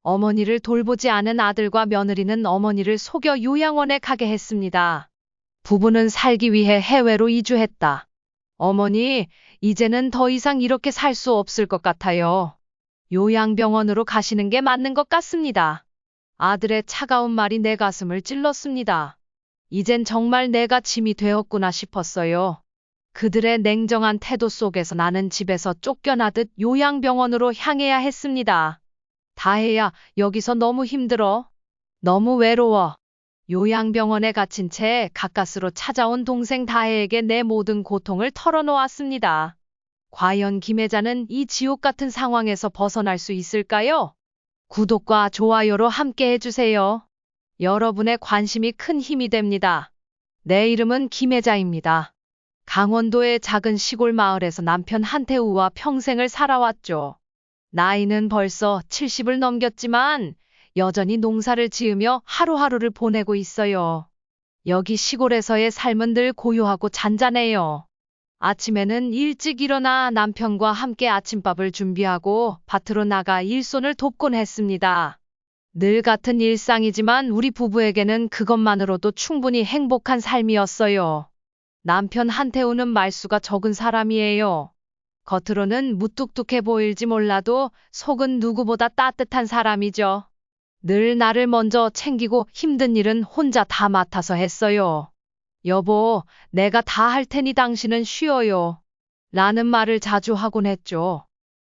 어머니를 돌보지 않은 아들과 며느리는 어머니를 속여 요양원에 가게 했습니다. 부부는 살기 위해 해외로 이주했다. 어머니, 이제는 더 이상 이렇게 살 수 없을 것 같아요. 요양병원으로 가시는 게 맞는 것 같습니다. 아들의 차가운 말이 내 가슴을 찔렀습니다. 이젠 정말 내가 짐이 되었구나 싶었어요. 그들의 냉정한 태도 속에서 나는 집에서 쫓겨나듯 요양병원으로 향해야 했습니다. 다혜야, 여기서 너무 힘들어. 너무 외로워. 요양병원에 갇힌 채 가까스로 찾아온 동생 다혜에게 내 모든 고통을 털어놓았습니다. 과연 김혜자는 이 지옥 같은 상황에서 벗어날 수 있을까요? 구독과 좋아요로 함께 해주세요. 여러분의 관심이 큰 힘이 됩니다. 내 이름은 김혜자입니다. 강원도의 작은 시골 마을에서 남편 한태우와 평생을 살아왔죠. 나이는 벌써 70을 넘겼지만 여전히 농사를 지으며 하루하루를 보내고 있어요. 여기 시골에서의 삶은 늘 고요하고 잔잔해요. 아침에는 일찍 일어나 남편과 함께 아침밥을 준비하고 밭으로 나가 일손을 돕곤 했습니다. 늘 같은 일상이지만 우리 부부에게는 그것만으로도 충분히 행복한 삶이었어요. 남편 한태우는 말수가 적은 사람이에요. 겉으로는 무뚝뚝해 보일지 몰라도 속은 누구보다 따뜻한 사람이죠. 늘 나를 먼저 챙기고 힘든 일은 혼자 다 맡아서 했어요. 여보, 내가 다 할 테니 당신은 쉬어요. 라는 말을 자주 하곤 했죠.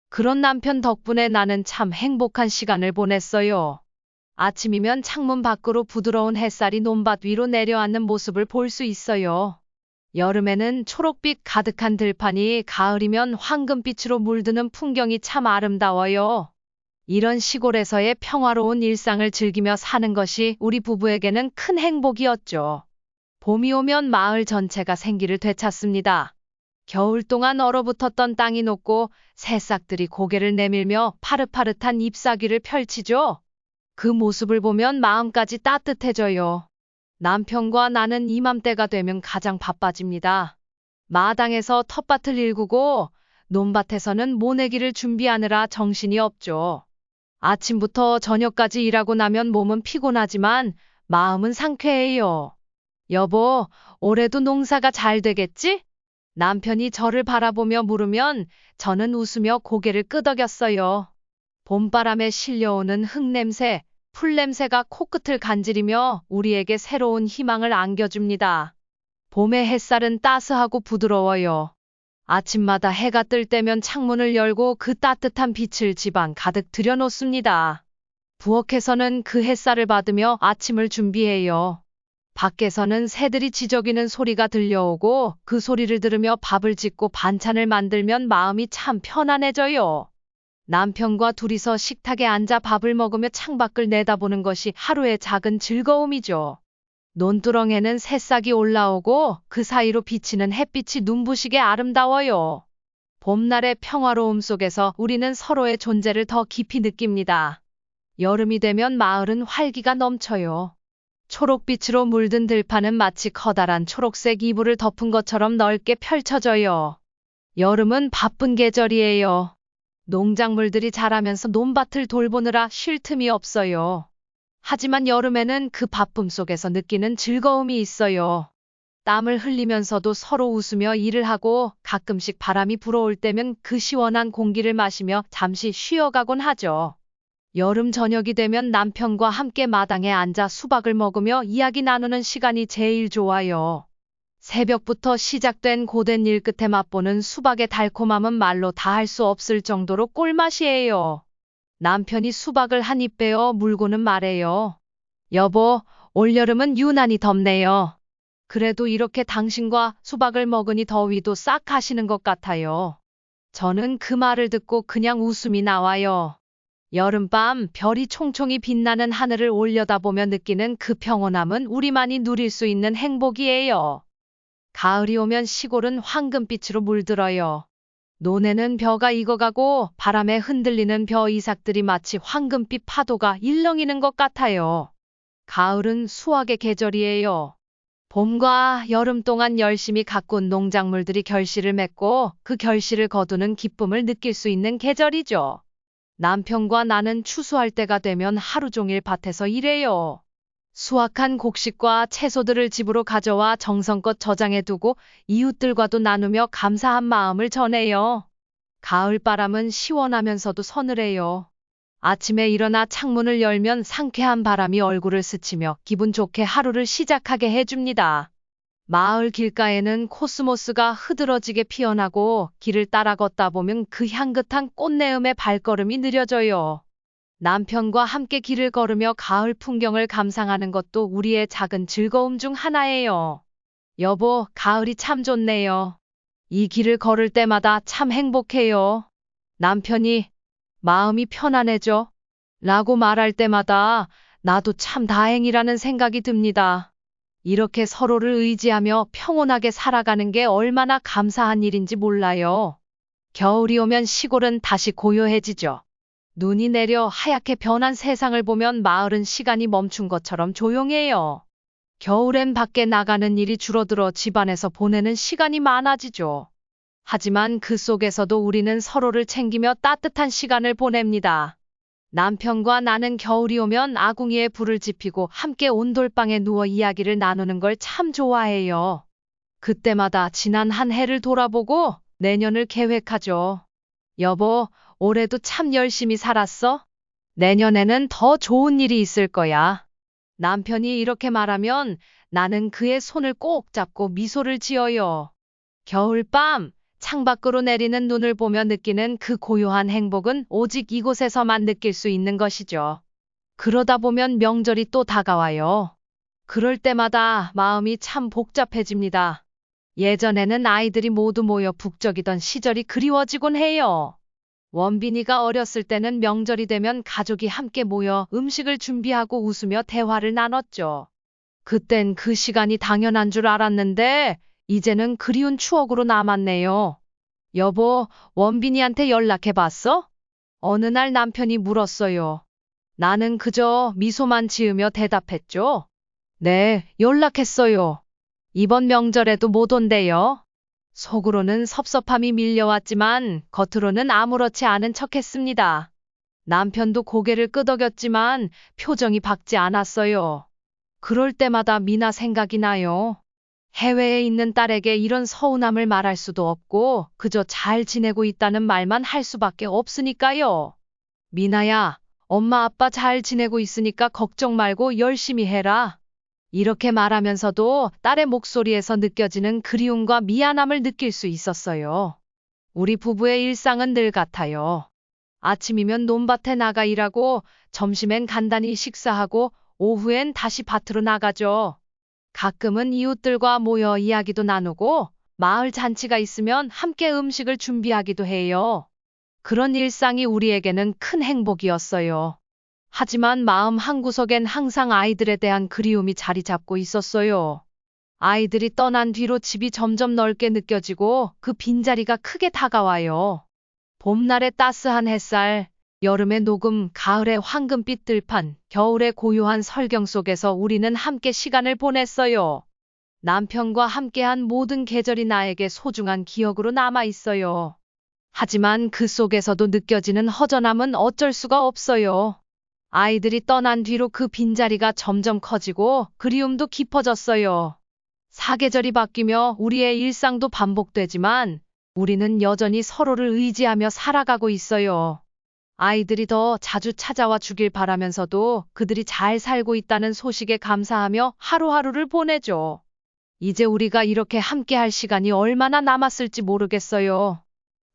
그런 남편 덕분에 나는 참 행복한 시간을 보냈어요. 아침이면 창문 밖으로 부드러운 햇살이 논밭 위로 내려앉는 모습을 볼 수 있어요. 여름에는 초록빛 가득한 들판이 가을이면 황금빛으로 물드는 풍경이 참 아름다워요. 이런 시골에서의 평화로운 일상을 즐기며 사는 것이 우리 부부에게는 큰 행복이었죠. 봄이 오면 마을 전체가 생기를 되찾습니다. 겨울 동안 얼어붙었던 땅이 녹고 새싹들이 고개를 내밀며 파릇파릇한 잎사귀를 펼치죠. 그 모습을 보면 마음까지 따뜻해져요. 남편과 나는 이맘때가 되면 가장 바빠집니다. 마당에서 텃밭을 일구고 논밭에서는 모내기를 준비하느라 정신이 없죠. 아침부터 저녁까지 일하고 나면 몸은 피곤하지만 마음은 상쾌해요. 여보, 올해도 농사가 잘 되겠지? 남편이 저를 바라보며 물으면 저는 웃으며 고개를 끄덕였어요. 봄바람에 실려오는 흙냄새, 풀냄새가 코끝을 간지리며 우리에게 새로운 희망을 안겨줍니다. 봄의 햇살은 따스하고 부드러워요. 아침마다 해가 뜰 때면 창문을 열고 그 따뜻한 빛을 집안 가득 들여놓습니다. 부엌에서는 그 햇살을 받으며 아침을 준비해요. 밖에서는 새들이 지저귀는 소리가 들려오고 그 소리를 들으며 밥을 짓고 반찬을 만들면 마음이 참 편안해져요. 남편과 둘이서 식탁에 앉아 밥을 먹으며 창밖을 내다보는 것이 하루의 작은 즐거움이죠. 논두렁에는 새싹이 올라오고 그 사이로 비치는 햇빛이 눈부시게 아름다워요. 봄날의 평화로움 속에서 우리는 서로의 존재를 더 깊이 느낍니다. 여름이 되면 마을은 활기가 넘쳐요. 초록빛으로 물든 들판은 마치 커다란 초록색 이불을 덮은 것처럼 넓게 펼쳐져요. 여름은 바쁜 계절이에요. 농작물들이 자라면서 논밭을 돌보느라 쉴 틈이 없어요. 하지만 여름에는 그 바쁨 속에서 느끼는 즐거움이 있어요. 땀을 흘리면서도 서로 웃으며 일을 하고 가끔씩 바람이 불어올 때면 그 시원한 공기를 마시며 잠시 쉬어가곤 하죠. 여름 저녁이 되면 남편과 함께 마당에 앉아 수박을 먹으며 이야기 나누는 시간이 제일 좋아요. 새벽부터 시작된 고된 일 끝에 맛보는 수박의 달콤함은 말로 다 할 수 없을 정도로 꿀맛이에요. 남편이 수박을 한 입 빼어 물고는 말해요. 여보, 올여름은 유난히 덥네요. 그래도 이렇게 당신과 수박을 먹으니 더위도 싹 가시는 것 같아요. 저는 그 말을 듣고 그냥 웃음이 나와요. 여름밤 별이 총총히 빛나는 하늘을 올려다보며 느끼는 그 평온함은 우리만이 누릴 수 있는 행복이에요. 가을이 오면 시골은 황금빛으로 물들어요. 논에는 벼가 익어가고 바람에 흔들리는 벼 이삭들이 마치 황금빛 파도가 일렁이는 것 같아요. 가을은 수확의 계절이에요. 봄과 여름 동안 열심히 가꾼 농작물들이 결실을 맺고 그 결실을 거두는 기쁨을 느낄 수 있는 계절이죠. 남편과 나는 추수할 때가 되면 하루 종일 밭에서 일해요. 수확한 곡식과 채소들을 집으로 가져와 정성껏 저장해두고 이웃들과도 나누며 감사한 마음을 전해요. 가을 바람은 시원하면서도 서늘해요. 아침에 일어나 창문을 열면 상쾌한 바람이 얼굴을 스치며 기분 좋게 하루를 시작하게 해줍니다. 마을 길가에는 코스모스가 흐드러지게 피어나고 길을 따라 걷다 보면 그 향긋한 꽃내음에 발걸음이 느려져요. 남편과 함께 길을 걸으며 가을 풍경을 감상하는 것도 우리의 작은 즐거움 중 하나예요. 여보, 가을이 참 좋네요. 이 길을 걸을 때마다 참 행복해요. 남편이 마음이 편안해져 라고 말할 때마다 나도 참 다행이라는 생각이 듭니다. 이렇게 서로를 의지하며 평온하게 살아가는 게 얼마나 감사한 일인지 몰라요. 겨울이 오면 시골은 다시 고요해지죠. 눈이 내려 하얗게 변한 세상을 보면 마을은 시간이 멈춘 것처럼 조용해요. 겨울엔 밖에 나가는 일이 줄어들어 집안에서 보내는 시간이 많아지죠. 하지만 그 속에서도 우리는 서로를 챙기며 따뜻한 시간을 보냅니다. 남편과 나는 겨울이 오면 아궁이에 불을 지피고 함께 온돌방에 누워 이야기를 나누는 걸 참 좋아해요. 그때마다 지난 한 해를 돌아보고 내년을 계획하죠. 여보, 올해도 참 열심히 살았어? 내년에는 더 좋은 일이 있을 거야. 남편이 이렇게 말하면 나는 그의 손을 꼭 잡고 미소를 지어요. 겨울밤, 창밖으로 내리는 눈을 보며 느끼는 그 고요한 행복은 오직 이곳에서만 느낄 수 있는 것이죠. 그러다 보면 명절이 또 다가와요. 그럴 때마다 마음이 참 복잡해집니다. 예전에는 아이들이 모두 모여 북적이던 시절이 그리워지곤 해요. 원빈이가 어렸을 때는 명절이 되면 가족이 함께 모여 음식을 준비하고 웃으며 대화를 나눴죠. 그땐 그 시간이 당연한 줄 알았는데 이제는 그리운 추억으로 남았네요. 여보, 원빈이한테 연락해봤어? 어느 날 남편이 물었어요. 나는 그저 미소만 지으며 대답했죠. 네, 연락했어요. 이번 명절에도 못 온대요. 속으로는 섭섭함이 밀려왔지만 겉으로는 아무렇지 않은 척했습니다. 남편도 고개를 끄덕였지만 표정이 밝지 않았어요. 그럴 때마다 미나 생각이 나요. 해외에 있는 딸에게 이런 서운함을 말할 수도 없고 그저 잘 지내고 있다는 말만 할 수밖에 없으니까요. 미나야, 엄마 아빠 잘 지내고 있으니까 걱정 말고 열심히 해라. 이렇게 말하면서도 딸의 목소리에서 느껴지는 그리움과 미안함을 느낄 수 있었어요. 우리 부부의 일상은 늘 같아요. 아침이면 논밭에 나가 일하고 점심엔 간단히 식사하고 오후엔 다시 밭으로 나가죠. 가끔은 이웃들과 모여 이야기도 나누고 마을 잔치가 있으면 함께 음식을 준비하기도 해요. 그런 일상이 우리에게는 큰 행복이었어요. 하지만 마음 한구석엔 항상 아이들에 대한 그리움이 자리 잡고 있었어요. 아이들이 떠난 뒤로 집이 점점 넓게 느껴지고 그 빈자리가 크게 다가와요. 봄날의 따스한 햇살, 여름의 녹음, 가을의 황금빛 들판, 겨울의 고요한 설경 속에서 우리는 함께 시간을 보냈어요. 남편과 함께한 모든 계절이 나에게 소중한 기억으로 남아 있어요. 하지만 그 속에서도 느껴지는 허전함은 어쩔 수가 없어요. 아이들이 떠난 뒤로 그 빈자리가 점점 커지고 그리움도 깊어졌어요. 사계절이 바뀌며 우리의 일상도 반복되지만 우리는 여전히 서로를 의지하며 살아가고 있어요. 아이들이 더 자주 찾아와 주길 바라면서도 그들이 잘 살고 있다는 소식에 감사하며 하루하루를 보내죠. 이제 우리가 이렇게 함께 할 시간이 얼마나 남았을지 모르겠어요.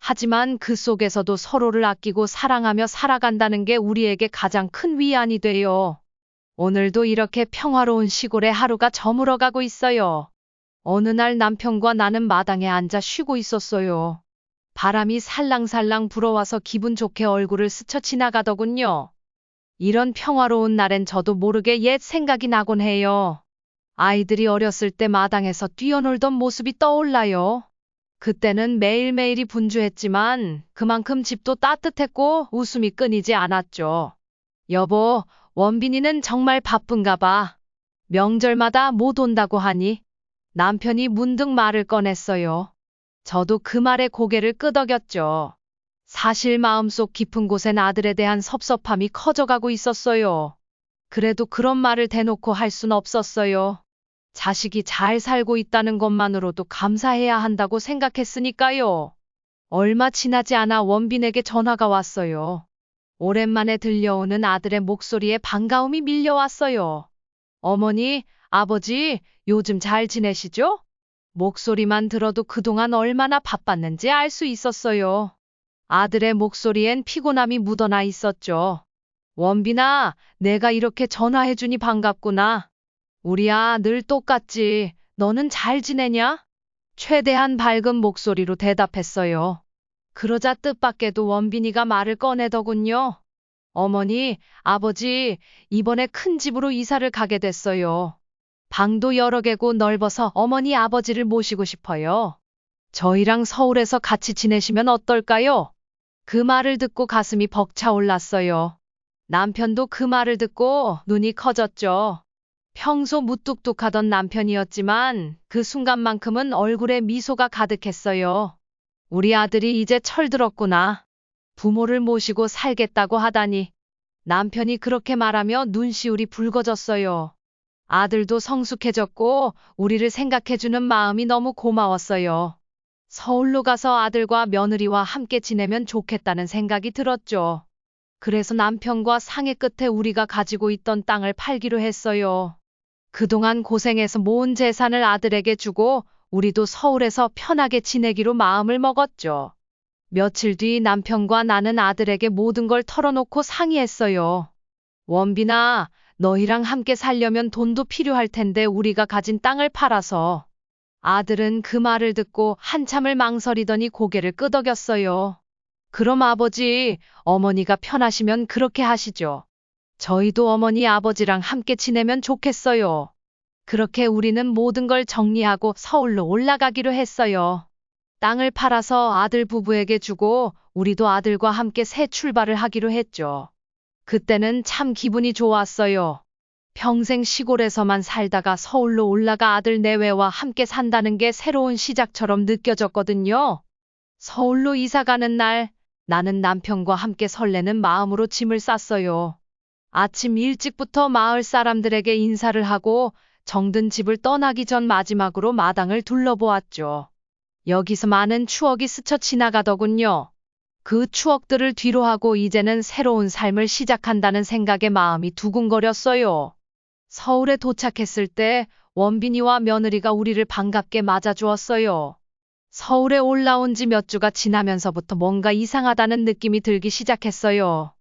하지만 그 속에서도 서로를 아끼고 사랑하며 살아간다는 게 우리에게 가장 큰 위안이 돼요. 오늘도 이렇게 평화로운 시골의 하루가 저물어가고 있어요. 어느 날 남편과 나는 마당에 앉아 쉬고 있었어요. 바람이 살랑살랑 불어와서 기분 좋게 얼굴을 스쳐 지나가더군요. 이런 평화로운 날엔 저도 모르게 옛 생각이 나곤 해요. 아이들이 어렸을 때 마당에서 뛰어놀던 모습이 떠올라요. 그때는 매일매일이 분주했지만 그만큼 집도 따뜻했고 웃음이 끊이지 않았죠. 여보, 원빈이는 정말 바쁜가 봐. 명절마다 못 온다고 하니? 남편이 문득 말을 꺼냈어요. 저도 그 말에 고개를 끄덕였죠. 사실 마음속 깊은 곳엔 아들에 대한 섭섭함이 커져가고 있었어요. 그래도 그런 말을 대놓고 할 순 없었어요. 자식이 잘 살고 있다는 것만으로도 감사해야 한다고 생각했으니까요. 얼마 지나지 않아 원빈에게 전화가 왔어요. 오랜만에 들려오는 아들의 목소리에 반가움이 밀려왔어요. 어머니, 아버지, 요즘 잘 지내시죠? 목소리만 들어도 그동안 얼마나 바빴는지 알 수 있었어요. 아들의 목소리엔 피곤함이 묻어나 있었죠. 원빈아, 내가 이렇게 전화해주니 반갑구나. 우리야 늘 똑같지. 너는 잘 지내냐? 최대한 밝은 목소리로 대답했어요. 그러자 뜻밖에도 원빈이가 말을 꺼내더군요. 어머니, 아버지, 이번에 큰 집으로 이사를 가게 됐어요. 방도 여러 개고 넓어서 어머니 아버지를 모시고 싶어요. 저희랑 서울에서 같이 지내시면 어떨까요? 그 말을 듣고 가슴이 벅차올랐어요. 남편도 그 말을 듣고 눈이 커졌죠. 평소 무뚝뚝하던 남편이었지만 그 순간만큼은 얼굴에 미소가 가득했어요. 우리 아들이 이제 철들었구나. 부모를 모시고 살겠다고 하다니. 남편이 그렇게 말하며 눈시울이 붉어졌어요. 아들도 성숙해졌고 우리를 생각해주는 마음이 너무 고마웠어요. 서울로 가서 아들과 며느리와 함께 지내면 좋겠다는 생각이 들었죠. 그래서 남편과 상의 끝에 우리가 가지고 있던 땅을 팔기로 했어요. 그동안 고생해서 모은 재산을 아들에게 주고 우리도 서울에서 편하게 지내기로 마음을 먹었죠. 며칠 뒤 남편과 나는 아들에게 모든 걸 털어놓고 상의했어요. 원빈아, 너희랑 함께 살려면 돈도 필요할 텐데 우리가 가진 땅을 팔아서. 아들은 그 말을 듣고 한참을 망설이더니 고개를 끄덕였어요. 그럼 아버지, 어머니가 편하시면 그렇게 하시죠. 저희도 어머니 아버지랑 함께 지내면 좋겠어요. 그렇게 우리는 모든 걸 정리하고 서울로 올라가기로 했어요. 땅을 팔아서 아들 부부에게 주고 우리도 아들과 함께 새 출발을 하기로 했죠. 그때는 참 기분이 좋았어요. 평생 시골에서만 살다가 서울로 올라가 아들 내외와 함께 산다는 게 새로운 시작처럼 느껴졌거든요. 서울로 이사 가는 날, 나는 남편과 함께 설레는 마음으로 짐을 쌌어요. 아침 일찍부터 마을 사람들에게 인사를 하고 정든 집을 떠나기 전 마지막으로 마당을 둘러보았죠. 여기서 많은 추억이 스쳐 지나가더군요. 그 추억들을 뒤로하고 이제는 새로운 삶을 시작한다는 생각에 마음이 두근거렸어요. 서울에 도착했을 때 원빈이와 며느리가 우리를 반갑게 맞아주었어요. 서울에 올라온 지 몇 주가 지나면서부터 뭔가 이상하다는 느낌이 들기 시작했어요.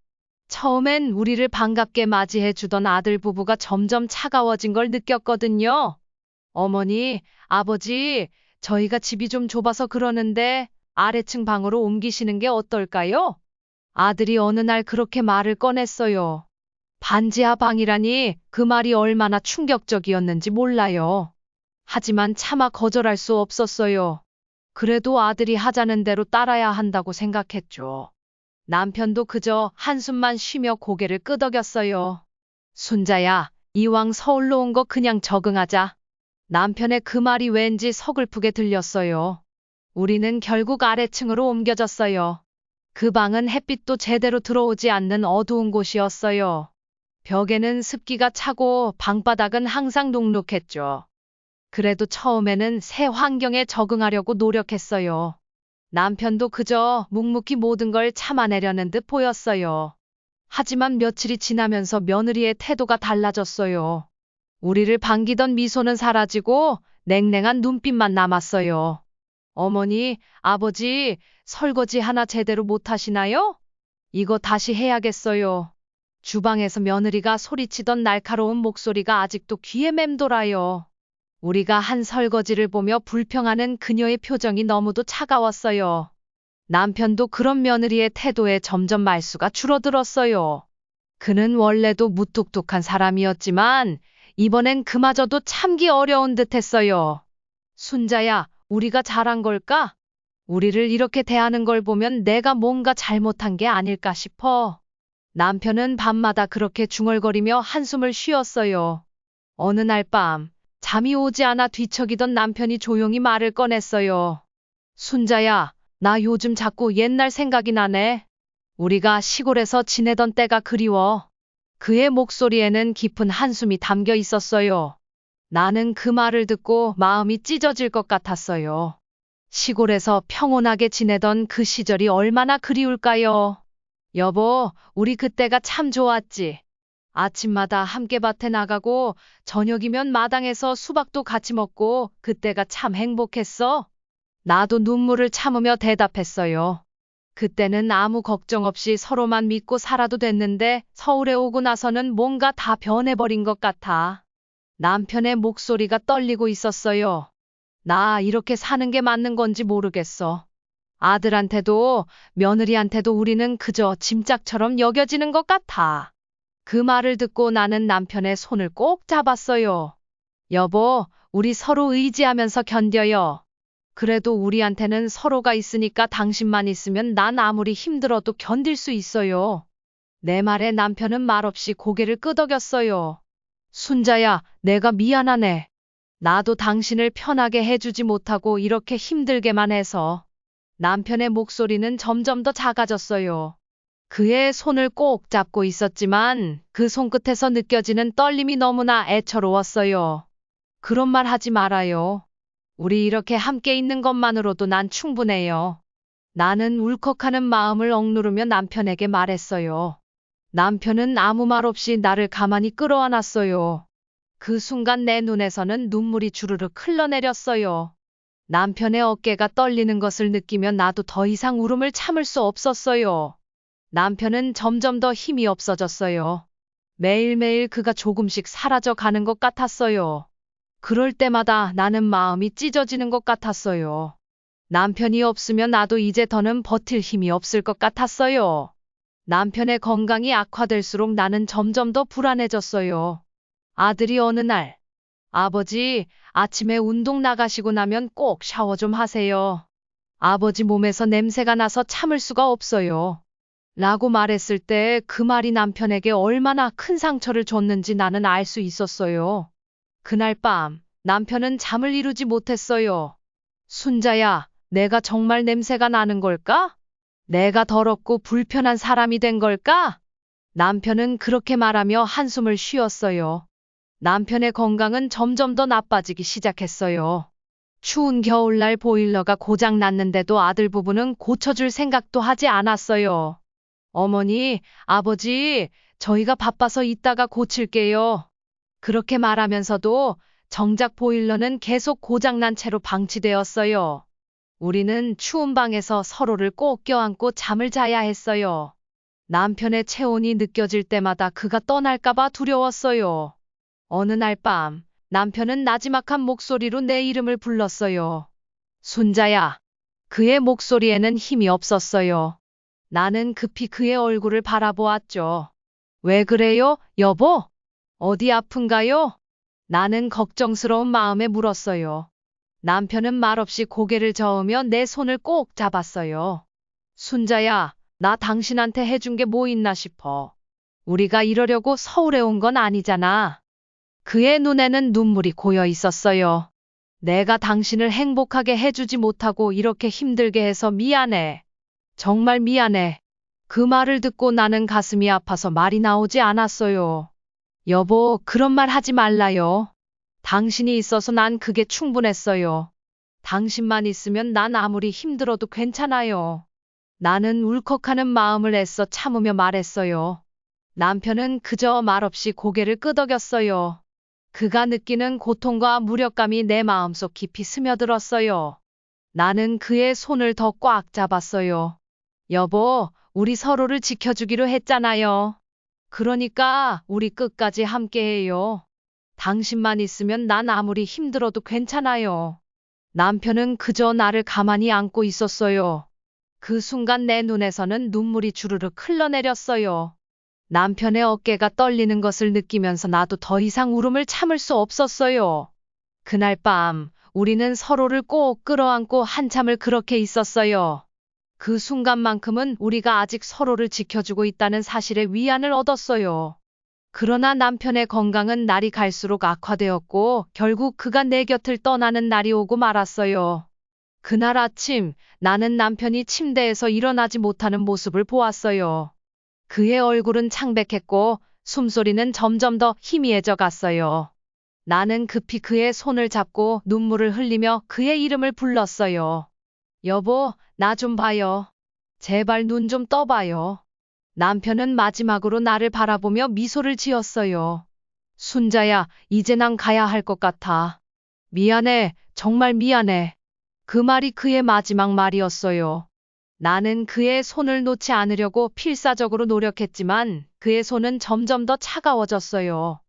처음엔 우리를 반갑게 맞이해 주던 아들 부부가 점점 차가워진 걸 느꼈거든요. 어머니, 아버지, 저희가 집이 좀 좁아서 그러는데 아래층 방으로 옮기시는 게 어떨까요? 아들이 어느 날 그렇게 말을 꺼냈어요. 반지하 방이라니 그 말이 얼마나 충격적이었는지 몰라요. 하지만 차마 거절할 수 없었어요. 그래도 아들이 하자는 대로 따라야 한다고 생각했죠. 남편도 그저 한숨만 쉬며 고개를 끄덕였어요. 순자야, 이왕 서울로 온 거 그냥 적응하자. 남편의 그 말이 왠지 서글프게 들렸어요. 우리는 결국 아래층으로 옮겨졌어요. 그 방은 햇빛도 제대로 들어오지 않는 어두운 곳이었어요. 벽에는 습기가 차고 방바닥은 항상 눅눅했죠. 그래도 처음에는 새 환경에 적응하려고 노력했어요. 남편도 그저 묵묵히 모든 걸 참아내려는 듯 보였어요. 하지만 며칠이 지나면서 며느리의 태도가 달라졌어요. 우리를 반기던 미소는 사라지고 냉랭한 눈빛만 남았어요. 어머니, 아버지, 설거지 하나 제대로 못 하시나요? 이거 다시 해야겠어요. 주방에서 며느리가 소리치던 날카로운 목소리가 아직도 귀에 맴돌아요. 우리가 한 설거지를 보며 불평하는 그녀의 표정이 너무도 차가웠어요. 남편도 그런 며느리의 태도에 점점 말수가 줄어들었어요. 그는 원래도 무뚝뚝한 사람이었지만 이번엔 그마저도 참기 어려운 듯했어요. 순자야, 우리가 잘한 걸까? 우리를 이렇게 대하는 걸 보면 내가 뭔가 잘못한 게 아닐까 싶어. 남편은 밤마다 그렇게 중얼거리며 한숨을 쉬었어요. 어느 날 밤, 잠이 오지 않아 뒤척이던 남편이 조용히 말을 꺼냈어요. 순자야, 나 요즘 자꾸 옛날 생각이 나네. 우리가 시골에서 지내던 때가 그리워. 그의 목소리에는 깊은 한숨이 담겨 있었어요. 나는 그 말을 듣고 마음이 찢어질 것 같았어요. 시골에서 평온하게 지내던 그 시절이 얼마나 그리울까요? 여보, 우리 그때가 참 좋았지. 아침마다 함께 밭에 나가고 저녁이면 마당에서 수박도 같이 먹고 그때가 참 행복했어. 나도 눈물을 참으며 대답했어요. 그때는 아무 걱정 없이 서로만 믿고 살아도 됐는데 서울에 오고 나서는 뭔가 다 변해버린 것 같아. 남편의 목소리가 떨리고 있었어요. 나 이렇게 사는 게 맞는 건지 모르겠어. 아들한테도 며느리한테도 우리는 그저 짐짝처럼 여겨지는 것 같아. 그 말을 듣고 나는 남편의 손을 꼭 잡았어요. 여보, 우리 서로 의지하면서 견뎌요. 그래도 우리한테는 서로가 있으니까 당신만 있으면 난 아무리 힘들어도 견딜 수 있어요. 내 말에 남편은 말없이 고개를 끄덕였어요. 순자야, 내가 미안하네. 나도 당신을 편하게 해주지 못하고 이렇게 힘들게만 해서. 남편의 목소리는 점점 더 작아졌어요. 그의 손을 꼭 잡고 있었지만 그 손끝에서 느껴지는 떨림이 너무나 애처로웠어요. 그런 말 하지 말아요. 우리 이렇게 함께 있는 것만으로도 난 충분해요. 나는 울컥하는 마음을 억누르며 남편에게 말했어요. 남편은 아무 말 없이 나를 가만히 끌어안았어요. 그 순간 내 눈에서는 눈물이 주르륵 흘러내렸어요. 남편의 어깨가 떨리는 것을 느끼며 나도 더 이상 울음을 참을 수 없었어요. 남편은 점점 더 힘이 없어졌어요. 매일매일 그가 조금씩 사라져 가는 것 같았어요. 그럴 때마다 나는 마음이 찢어지는 것 같았어요. 남편이 없으면 나도 이제 더는 버틸 힘이 없을 것 같았어요. 남편의 건강이 악화될수록 나는 점점 더 불안해졌어요. 아들이 어느 날, 아버지, 아침에 운동 나가시고 나면 꼭 샤워 좀 하세요. 아버지 몸에서 냄새가 나서 참을 수가 없어요. 라고 말했을 때 그 말이 남편에게 얼마나 큰 상처를 줬는지 나는 알 수 있었어요. 그날 밤, 남편은 잠을 이루지 못했어요. 순자야, 내가 정말 냄새가 나는 걸까? 내가 더럽고 불편한 사람이 된 걸까? 남편은 그렇게 말하며 한숨을 쉬었어요. 남편의 건강은 점점 더 나빠지기 시작했어요. 추운 겨울날 보일러가 고장 났는데도 아들 부부는 고쳐줄 생각도 하지 않았어요. 어머니, 아버지, 저희가 바빠서 이따가 고칠게요. 그렇게 말하면서도 정작 보일러는 계속 고장난 채로 방치되었어요. 우리는 추운 방에서 서로를 꼭 껴안고 잠을 자야 했어요. 남편의 체온이 느껴질 때마다 그가 떠날까봐 두려웠어요. 어느 날 밤, 남편은 나지막한 목소리로 내 이름을 불렀어요. 순자야. 그의 목소리에는 힘이 없었어요. 나는 급히 그의 얼굴을 바라보았죠. 왜 그래요, 여보? 어디 아픈가요? 나는 걱정스러운 마음에 물었어요. 남편은 말없이 고개를 저으며 내 손을 꼭 잡았어요. 순자야, 나 당신한테 해준 게 뭐 있나 싶어. 우리가 이러려고 서울에 온 건 아니잖아. 그의 눈에는 눈물이 고여 있었어요. 내가 당신을 행복하게 해주지 못하고 이렇게 힘들게 해서 미안해. 정말 미안해. 그 말을 듣고 나는 가슴이 아파서 말이 나오지 않았어요. 여보, 그런 말 하지 말라요. 당신이 있어서 난 그게 충분했어요. 당신만 있으면 난 아무리 힘들어도 괜찮아요. 나는 울컥하는 마음을 애써 참으며 말했어요. 남편은 그저 말없이 고개를 끄덕였어요. 그가 느끼는 고통과 무력감이 내 마음속 깊이 스며들었어요. 나는 그의 손을 더 꽉 잡았어요. 여보, 우리 서로를 지켜주기로 했잖아요. 그러니까 우리 끝까지 함께해요. 당신만 있으면 난 아무리 힘들어도 괜찮아요. 남편은 그저 나를 가만히 안고 있었어요. 그 순간 내 눈에서는 눈물이 주르륵 흘러내렸어요. 남편의 어깨가 떨리는 것을 느끼면서 나도 더 이상 울음을 참을 수 없었어요. 그날 밤, 우리는 서로를 꼭 끌어안고 한참을 그렇게 있었어요. 그 순간만큼은 우리가 아직 서로를 지켜주고 있다는 사실에 위안을 얻었어요. 그러나 남편의 건강은 날이 갈수록 악화되었고 결국 그가 내 곁을 떠나는 날이 오고 말았어요. 그날 아침 나는 남편이 침대에서 일어나지 못하는 모습을 보았어요. 그의 얼굴은 창백했고 숨소리는 점점 더 희미해져 갔어요. 나는 급히 그의 손을 잡고 눈물을 흘리며 그의 이름을 불렀어요. 여보, 나 좀 봐요. 제발 눈 좀 떠봐요. 남편은 마지막으로 나를 바라보며 미소를 지었어요. 순자야, 이제 난 가야 할 것 같아. 미안해, 정말 미안해. 그 말이 그의 마지막 말이었어요. 나는 그의 손을 놓지 않으려고 필사적으로 노력했지만 그의 손은 점점 더 차가워졌어요.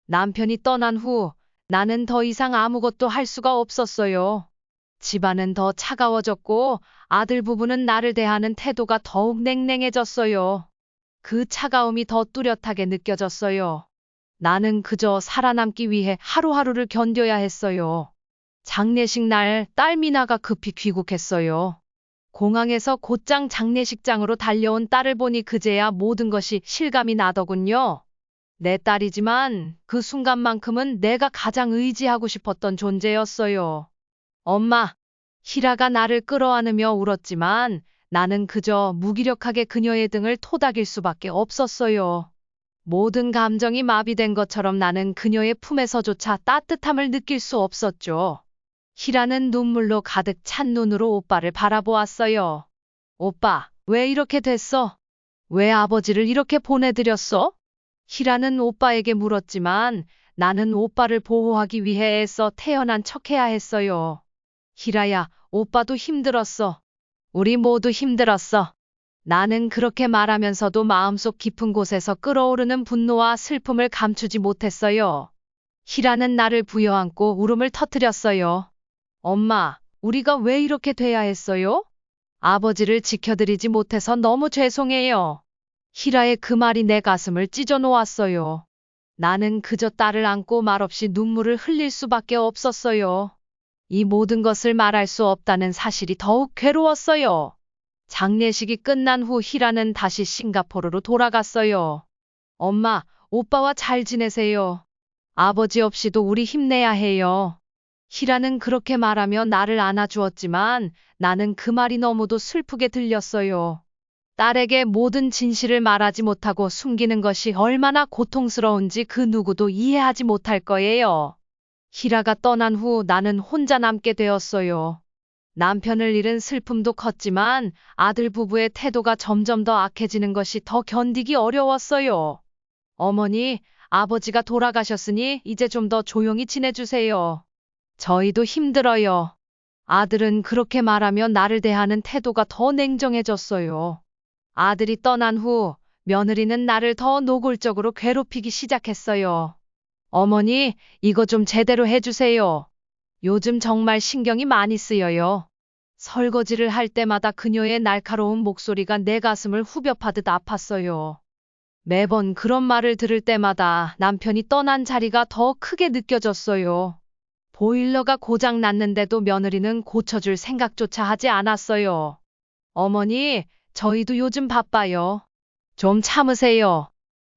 남편이 떠난 후 나는 더 이상 아무것도 할 수가 없었어요. 집안은 더 차가워졌고 아들 부부는 나를 대하는 태도가 더욱 냉랭해졌어요. 그 차가움이 더 뚜렷하게 느껴졌어요. 나는 그저 살아남기 위해 하루하루를 견뎌야 했어요. 장례식 날 딸 미나가 급히 귀국했어요. 공항에서 곧장 장례식장으로 달려온 딸을 보니 그제야 모든 것이 실감이 나더군요. 내 딸이지만 그 순간만큼은 내가 가장 의지하고 싶었던 존재였어요. 엄마, 희라가 나를 끌어안으며 울었지만 나는 그저 무기력하게 그녀의 등을 토닥일 수밖에 없었어요. 모든 감정이 마비된 것처럼 나는 그녀의 품에서조차 따뜻함을 느낄 수 없었죠. 희라는 눈물로 가득 찬 눈으로 오빠를 바라보았어요. 오빠, 왜 이렇게 됐어? 왜 아버지를 이렇게 보내드렸어? 희라는 오빠에게 물었지만 나는 오빠를 보호하기 위해 애써 태어난 척해야 했어요. 희라야, 오빠도 힘들었어. 우리 모두 힘들었어. 나는 그렇게 말하면서도 마음속 깊은 곳에서 끓어오르는 분노와 슬픔을 감추지 못했어요. 희라는 나를 부여안고 울음을 터뜨렸어요. 엄마, 우리가 왜 이렇게 돼야 했어요? 아버지를 지켜드리지 못해서 너무 죄송해요. 희라의 그 말이 내 가슴을 찢어 놓았어요. 나는 그저 딸을 안고 말없이 눈물을 흘릴 수밖에 없었어요. 이 모든 것을 말할 수 없다는 사실이 더욱 괴로웠어요. 장례식이 끝난 후 희라는 다시 싱가포르로 돌아갔어요. 엄마, 오빠와 잘 지내세요. 아버지 없이도 우리 힘내야 해요. 희라는 그렇게 말하며 나를 안아주었지만 나는 그 말이 너무도 슬프게 들렸어요. 딸에게 모든 진실을 말하지 못하고 숨기는 것이 얼마나 고통스러운지 그 누구도 이해하지 못할 거예요. 희라가 떠난 후 나는 혼자 남게 되었어요. 남편을 잃은 슬픔도 컸지만 아들 부부의 태도가 점점 더 악해지는 것이 더 견디기 어려웠어요. 어머니, 아버지가 돌아가셨으니 이제 좀 더 조용히 지내주세요. 저희도 힘들어요. 아들은 그렇게 말하며 나를 대하는 태도가 더 냉정해졌어요. 아들이 떠난 후 며느리는 나를 더 노골적으로 괴롭히기 시작했어요. 어머니, 이거 좀 제대로 해주세요. 요즘 정말 신경이 많이 쓰여요. 설거지를 할 때마다 그녀의 날카로운 목소리가 내 가슴을 후벼 파듯 아팠어요. 매번 그런 말을 들을 때마다 남편이 떠난 자리가 더 크게 느껴졌어요. 보일러가 고장 났는데도 며느리는 고쳐줄 생각조차 하지 않았어요. 어머니, 저희도 요즘 바빠요. 좀 참으세요.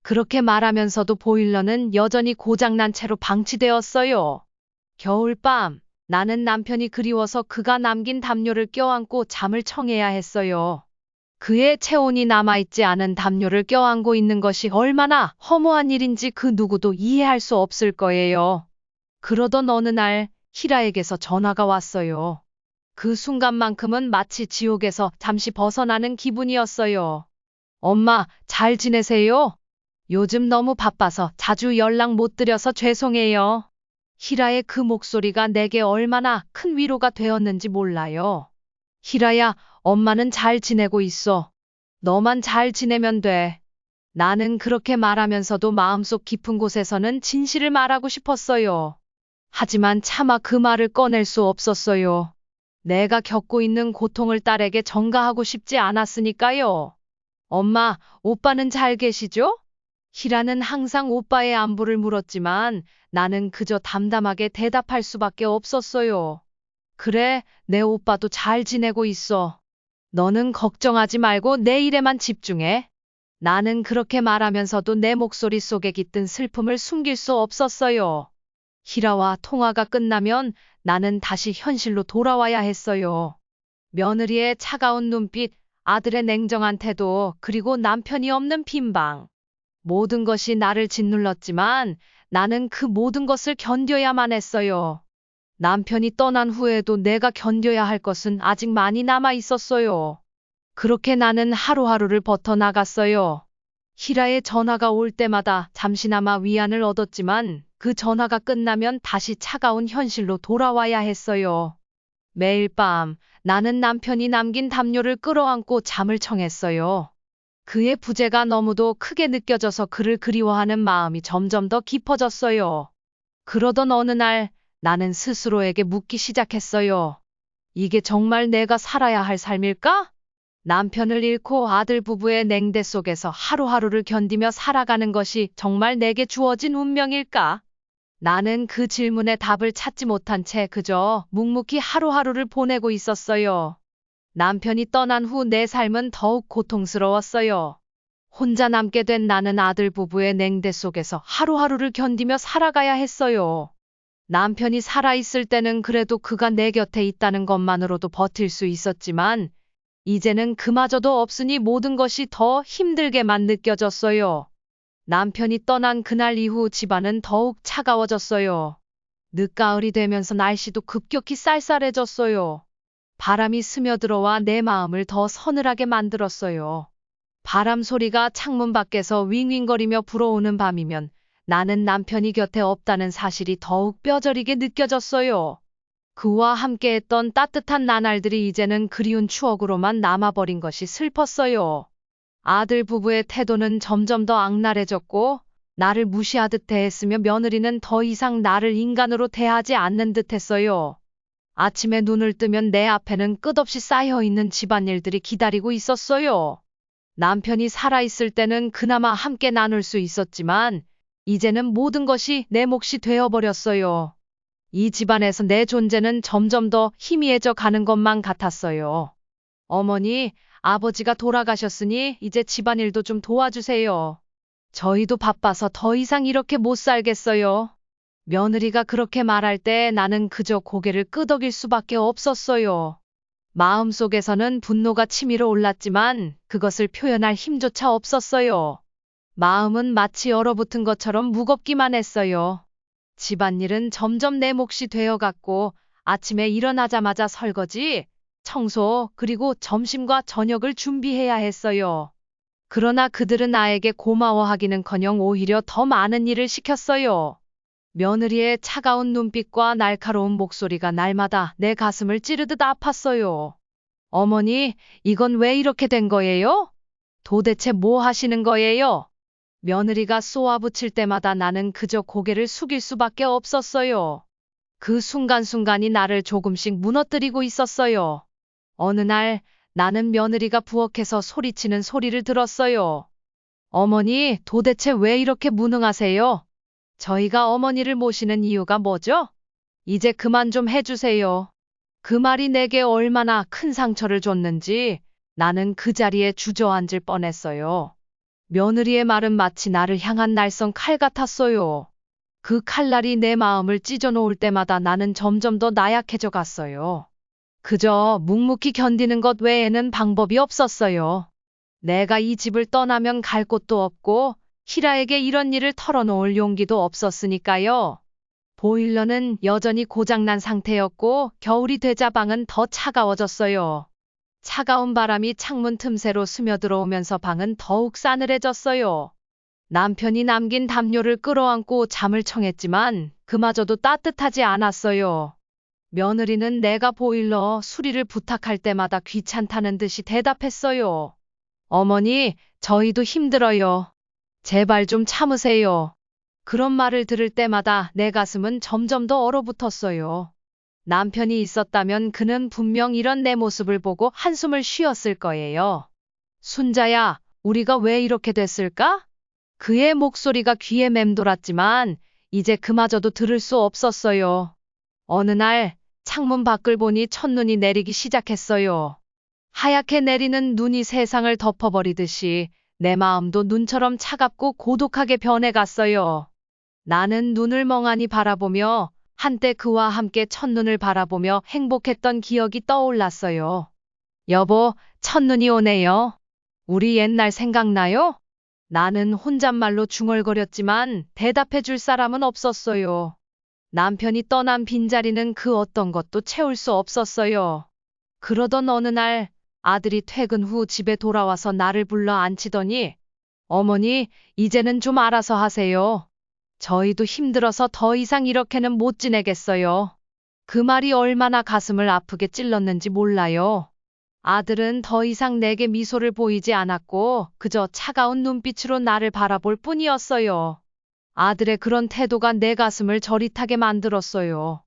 그렇게 말하면서도 보일러는 여전히 고장난 채로 방치되었어요. 겨울밤, 나는 남편이 그리워서 그가 남긴 담요를 껴안고 잠을 청해야 했어요. 그의 체온이 남아있지 않은 담요를 껴안고 있는 것이 얼마나 허무한 일인지 그 누구도 이해할 수 없을 거예요. 그러던 어느 날 희라에게서 전화가 왔어요. 그 순간만큼은 마치 지옥에서 잠시 벗어나는 기분이었어요. 엄마, 잘 지내세요? 요즘 너무 바빠서 자주 연락 못 드려서 죄송해요. 희라의 그 목소리가 내게 얼마나 큰 위로가 되었는지 몰라요. 희라야, 엄마는 잘 지내고 있어. 너만 잘 지내면 돼. 나는 그렇게 말하면서도 마음속 깊은 곳에서는 진실을 말하고 싶었어요. 하지만 차마 그 말을 꺼낼 수 없었어요. 내가 겪고 있는 고통을 딸에게 전가하고 싶지 않았으니까요. 엄마, 오빠는 잘 계시죠? 희라는 항상 오빠의 안부를 물었지만 나는 그저 담담하게 대답할 수밖에 없었어요. 그래, 내 오빠도 잘 지내고 있어. 너는 걱정하지 말고 내 일에만 집중해. 나는 그렇게 말하면서도 내 목소리 속에 깃든 슬픔을 숨길 수 없었어요. 희라와 통화가 끝나면 나는 다시 현실로 돌아와야 했어요. 며느리의 차가운 눈빛, 아들의 냉정한 태도, 그리고 남편이 없는 빈 방. 모든 것이 나를 짓눌렀지만 나는 그 모든 것을 견뎌야만 했어요. 남편이 떠난 후에도 내가 견뎌야 할 것은 아직 많이 남아 있었어요. 그렇게 나는 하루하루를 버텨나갔어요. 희라의 전화가 올 때마다 잠시나마 위안을 얻었지만 그 전화가 끝나면 다시 차가운 현실로 돌아와야 했어요. 매일 밤 나는 남편이 남긴 담요를 끌어안고 잠을 청했어요. 그의 부재가 너무도 크게 느껴져서 그를 그리워하는 마음이 점점 더 깊어졌어요. 그러던 어느 날 나는 스스로에게 묻기 시작했어요. 이게 정말 내가 살아야 할 삶일까? 남편을 잃고 아들 부부의 냉대 속에서 하루하루를 견디며 살아가는 것이 정말 내게 주어진 운명일까? 나는 그 질문에 답을 찾지 못한 채 그저 묵묵히 하루하루를 보내고 있었어요. 남편이 떠난 후 내 삶은 더욱 고통스러웠어요. 혼자 남게 된 나는 아들 부부의 냉대 속에서 하루하루를 견디며 살아가야 했어요. 남편이 살아있을 때는 그래도 그가 내 곁에 있다는 것만으로도 버틸 수 있었지만, 이제는 그마저도 없으니 모든 것이 더 힘들게만 느껴졌어요. 남편이 떠난 그날 이후 집안은 더욱 차가워졌어요. 늦가을이 되면서 날씨도 급격히 쌀쌀해졌어요. 바람이 스며들어와 내 마음을 더 서늘하게 만들었어요. 바람 소리가 창문 밖에서 윙윙거리며 불어오는 밤이면 나는 남편이 곁에 없다는 사실이 더욱 뼈저리게 느껴졌어요. 그와 함께했던 따뜻한 나날들이 이제는 그리운 추억으로만 남아버린 것이 슬펐어요. 아들 부부의 태도는 점점 더 악랄해졌고 나를 무시하듯 대했으며 며느리는 더 이상 나를 인간으로 대하지 않는 듯했어요. 아침에 눈을 뜨면 내 앞에는 끝없이 쌓여있는 집안일들이 기다리고 있었어요. 남편이 살아있을 때는 그나마 함께 나눌 수 있었지만 이제는 모든 것이 내 몫이 되어버렸어요. 이 집안에서 내 존재는 점점 더 희미해져 가는 것만 같았어요. 어머니, 아버지가 돌아가셨으니 이제 집안일도 좀 도와주세요. 저희도 바빠서 더 이상 이렇게 못 살겠어요. 며느리가 그렇게 말할 때 나는 그저 고개를 끄덕일 수밖에 없었어요. 마음속에서는 분노가 치밀어 올랐지만 그것을 표현할 힘조차 없었어요. 마음은 마치 얼어붙은 것처럼 무겁기만 했어요. 집안일은 점점 내 몫이 되어갔고 아침에 일어나자마자 설거지, 청소, 그리고 점심과 저녁을 준비해야 했어요. 그러나 그들은 나에게 고마워하기는커녕 오히려 더 많은 일을 시켰어요. 며느리의 차가운 눈빛과 날카로운 목소리가 날마다 내 가슴을 찌르듯 아팠어요. 어머니, 이건 왜 이렇게 된 거예요? 도대체 뭐 하시는 거예요? 며느리가 쏘아붙일 때마다 나는 그저 고개를 숙일 수밖에 없었어요. 그 순간순간이 나를 조금씩 무너뜨리고 있었어요. 어느 날 나는 며느리가 부엌에서 소리치는 소리를 들었어요. 어머니, 도대체 왜 이렇게 무능하세요? 저희가 어머니를 모시는 이유가 뭐죠? 이제 그만 좀 해주세요. 그 말이 내게 얼마나 큰 상처를 줬는지 나는 그 자리에 주저앉을 뻔했어요. 며느리의 말은 마치 나를 향한 날선 칼 같았어요. 그 칼날이 내 마음을 찢어놓을 때마다 나는 점점 더 나약해져 갔어요. 그저 묵묵히 견디는 것 외에는 방법이 없었어요. 내가 이 집을 떠나면 갈 곳도 없고 희라에게 이런 일을 털어놓을 용기도 없었으니까요. 보일러는 여전히 고장난 상태였고 겨울이 되자 방은 더 차가워졌어요. 차가운 바람이 창문 틈새로 스며들어오면서 방은 더욱 싸늘해졌어요. 남편이 남긴 담요를 끌어안고 잠을 청했지만 그마저도 따뜻하지 않았어요. 며느리는 내가 보일러 수리를 부탁할 때마다 귀찮다는 듯이 대답했어요. 어머니, 저희도 힘들어요. 제발 좀 참으세요. 그런 말을 들을 때마다 내 가슴은 점점 더 얼어붙었어요. 남편이 있었다면 그는 분명 이런 내 모습을 보고 한숨을 쉬었을 거예요. 순자야, 우리가 왜 이렇게 됐을까? 그의 목소리가 귀에 맴돌았지만 이제 그마저도 들을 수 없었어요. 어느 날 창문 밖을 보니 첫눈이 내리기 시작했어요. 하얗게 내리는 눈이 세상을 덮어버리듯이 내 마음도 눈처럼 차갑고 고독하게 변해갔어요. 나는 눈을 멍하니 바라보며 한때 그와 함께 첫눈을 바라보며 행복했던 기억이 떠올랐어요. 여보, 첫눈이 오네요. 우리 옛날 생각나요? 나는 혼잣말로 중얼거렸지만 대답해 줄 사람은 없었어요. 남편이 떠난 빈자리는 그 어떤 것도 채울 수 없었어요. 그러던 어느 날 아들이 퇴근 후 집에 돌아와서 나를 불러 앉히더니 어머니, 이제는 좀 알아서 하세요. 저희도 힘들어서 더 이상 이렇게는 못 지내겠어요. 그 말이 얼마나 가슴을 아프게 찔렀는지 몰라요. 아들은 더 이상 내게 미소를 보이지 않았고 그저 차가운 눈빛으로 나를 바라볼 뿐이었어요. 아들의 그런 태도가 내 가슴을 저릿하게 만들었어요.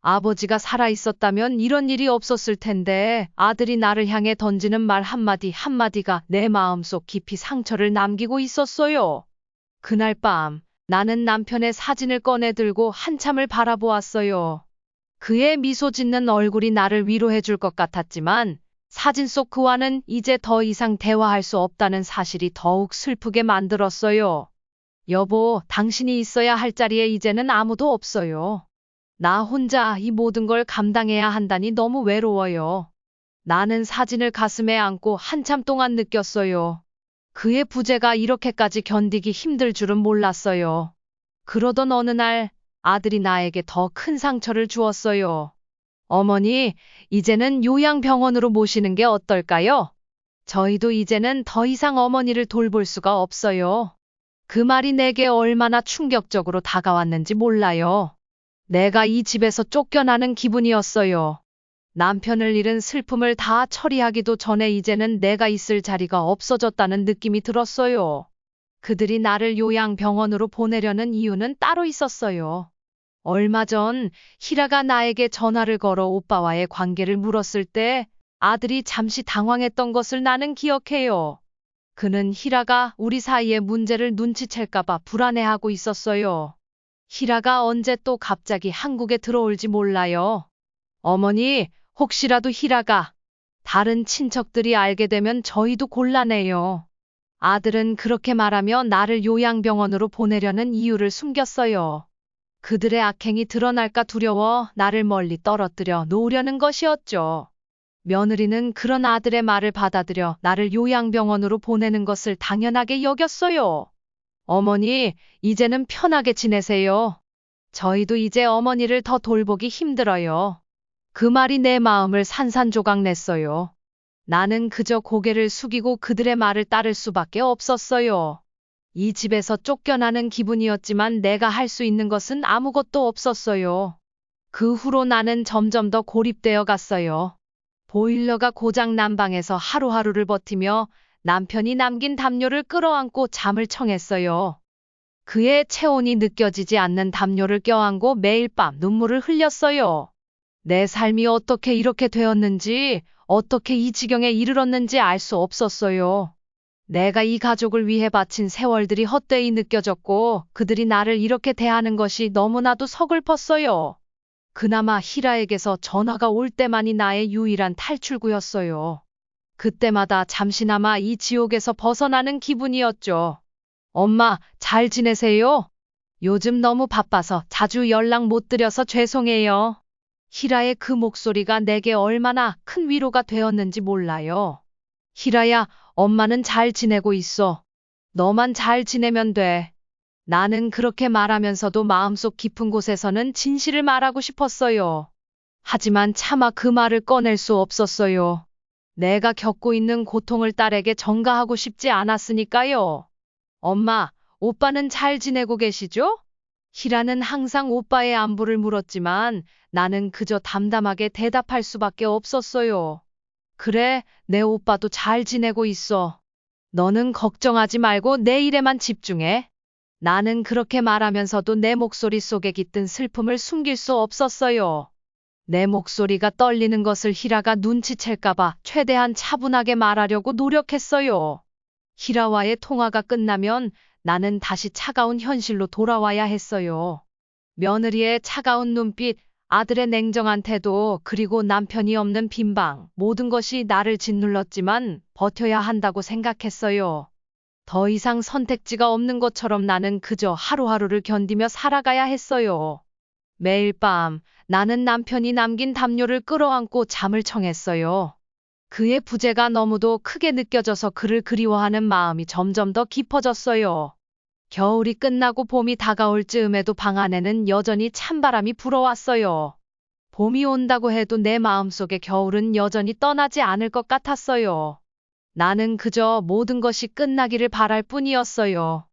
아버지가 살아있었다면 이런 일이 없었을 텐데 아들이 나를 향해 던지는 말 한마디 한마디가 내 마음속 깊이 상처를 남기고 있었어요. 그날 밤 나는 남편의 사진을 꺼내 들고 한참을 바라보았어요. 그의 미소 짓는 얼굴이 나를 위로해 줄 것 같았지만 사진 속 그와는 이제 더 이상 대화할 수 없다는 사실이 더욱 슬프게 만들었어요. 여보, 당신이 있어야 할 자리에 이제는 아무도 없어요. 나 혼자 이 모든 걸 감당해야 한다니 너무 외로워요. 나는 사진을 가슴에 안고 한참 동안 느꼈어요. 그의 부재가 이렇게까지 견디기 힘들 줄은 몰랐어요. 그러던 어느 날 아들이 나에게 더 큰 상처를 주었어요. 어머니, 이제는 요양병원으로 모시는 게 어떨까요? 저희도 이제는 더 이상 어머니를 돌볼 수가 없어요. 그 말이 내게 얼마나 충격적으로 다가왔는지 몰라요. 내가 이 집에서 쫓겨나는 기분이었어요. 남편을 잃은 슬픔을 다 처리하기도 전에 이제는 내가 있을 자리가 없어졌다는 느낌이 들었어요. 그들이 나를 요양병원으로 보내려는 이유는 따로 있었어요. 얼마 전 희라가 나에게 전화를 걸어 오빠와의 관계를 물었을 때 아들이 잠시 당황했던 것을 나는 기억해요. 그는 희라가 우리 사이의 문제를 눈치챌까봐 불안해하고 있었어요. 희라가 언제 또 갑자기 한국에 들어올지 몰라요. 어머니, 혹시라도 희라가 다른 친척들이 알게 되면 저희도 곤란해요. 아들은 그렇게 말하며 나를 요양병원으로 보내려는 이유를 숨겼어요. 그들의 악행이 드러날까 두려워 나를 멀리 떨어뜨려 놓으려는 것이었죠. 며느리는 그런 아들의 말을 받아들여 나를 요양병원으로 보내는 것을 당연하게 여겼어요. 어머니, 이제는 편하게 지내세요. 저희도 이제 어머니를 더 돌보기 힘들어요. 그 말이 내 마음을 산산조각 냈어요. 나는 그저 고개를 숙이고 그들의 말을 따를 수밖에 없었어요. 이 집에서 쫓겨나는 기분이었지만 내가 할 수 있는 것은 아무것도 없었어요. 그 후로 나는 점점 더 고립되어 갔어요. 보일러가 고장 난 방에서 하루하루를 버티며 남편이 남긴 담요를 끌어안고 잠을 청했어요. 그의 체온이 느껴지지 않는 담요를 껴안고 매일 밤 눈물을 흘렸어요. 내 삶이 어떻게 이렇게 되었는지, 어떻게 이 지경에 이르렀는지 알 수 없었어요. 내가 이 가족을 위해 바친 세월들이 헛되이 느껴졌고 그들이 나를 이렇게 대하는 것이 너무나도 서글펐어요. 그나마 희라에게서 전화가 올 때만이 나의 유일한 탈출구였어요. 그때마다 잠시나마 이 지옥에서 벗어나는 기분이었죠. 엄마, 잘 지내세요? 요즘 너무 바빠서 자주 연락 못 드려서 죄송해요. 희라의 그 목소리가 내게 얼마나 큰 위로가 되었는지 몰라요. 희라야, 엄마는 잘 지내고 있어. 너만 잘 지내면 돼. 나는 그렇게 말하면서도 마음속 깊은 곳에서는 진실을 말하고 싶었어요. 하지만 차마 그 말을 꺼낼 수 없었어요. 내가 겪고 있는 고통을 딸에게 전가하고 싶지 않았으니까요. 엄마, 오빠는 잘 지내고 계시죠? 희라는 항상 오빠의 안부를 물었지만 나는 그저 담담하게 대답할 수밖에 없었어요. 그래, 내 오빠도 잘 지내고 있어. 너는 걱정하지 말고 내 일에만 집중해. 나는 그렇게 말하면서도 내 목소리 속에 깃든 슬픔을 숨길 수 없었어요. 내 목소리가 떨리는 것을 희라가 눈치챌까봐 최대한 차분하게 말하려고 노력했어요. 희라와의 통화가 끝나면 나는 다시 차가운 현실로 돌아와야 했어요. 며느리의 차가운 눈빛, 아들의 냉정한 태도, 그리고 남편이 없는 빈방, 모든 것이 나를 짓눌렀지만 버텨야 한다고 생각했어요. 더 이상 선택지가 없는 것처럼 나는 그저 하루하루를 견디며 살아가야 했어요. 매일 밤 나는 남편이 남긴 담요를 끌어안고 잠을 청했어요. 그의 부재가 너무도 크게 느껴져서 그를 그리워하는 마음이 점점 더 깊어졌어요. 겨울이 끝나고 봄이 다가올 즈음에도 방 안에는 여전히 찬바람이 불어왔어요. 봄이 온다고 해도 내 마음속에 겨울은 여전히 떠나지 않을 것 같았어요. 나는 그저 모든 것이 끝나기를 바랄 뿐이었어요.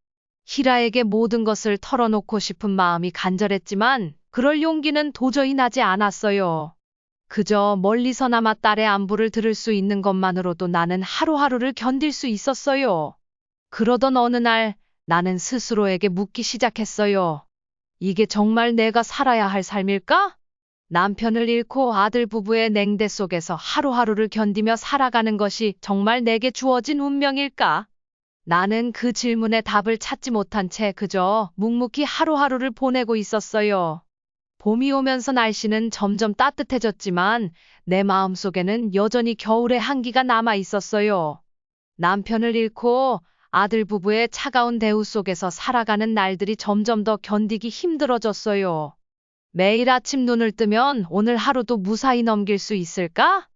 희라에게 모든 것을 털어놓고 싶은 마음이 간절했지만 그럴 용기는 도저히 나지 않았어요. 그저 멀리서나마 딸의 안부를 들을 수 있는 것만으로도 나는 하루하루를 견딜 수 있었어요. 그러던 어느 날 나는 스스로에게 묻기 시작했어요. 이게 정말 내가 살아야 할 삶일까? 남편을 잃고 아들 부부의 냉대 속에서 하루하루를 견디며 살아가는 것이 정말 내게 주어진 운명일까? 나는 그 질문에 답을 찾지 못한 채 그저 묵묵히 하루하루를 보내고 있었어요. 봄이 오면서 날씨는 점점 따뜻해졌지만 내 마음속에는 여전히 겨울의 한기가 남아 있었어요. 남편을 잃고 아들 부부의 차가운 대우 속에서 살아가는 날들이 점점 더 견디기 힘들어졌어요. 매일 아침 눈을 뜨면 오늘 하루도 무사히 넘길 수 있을까?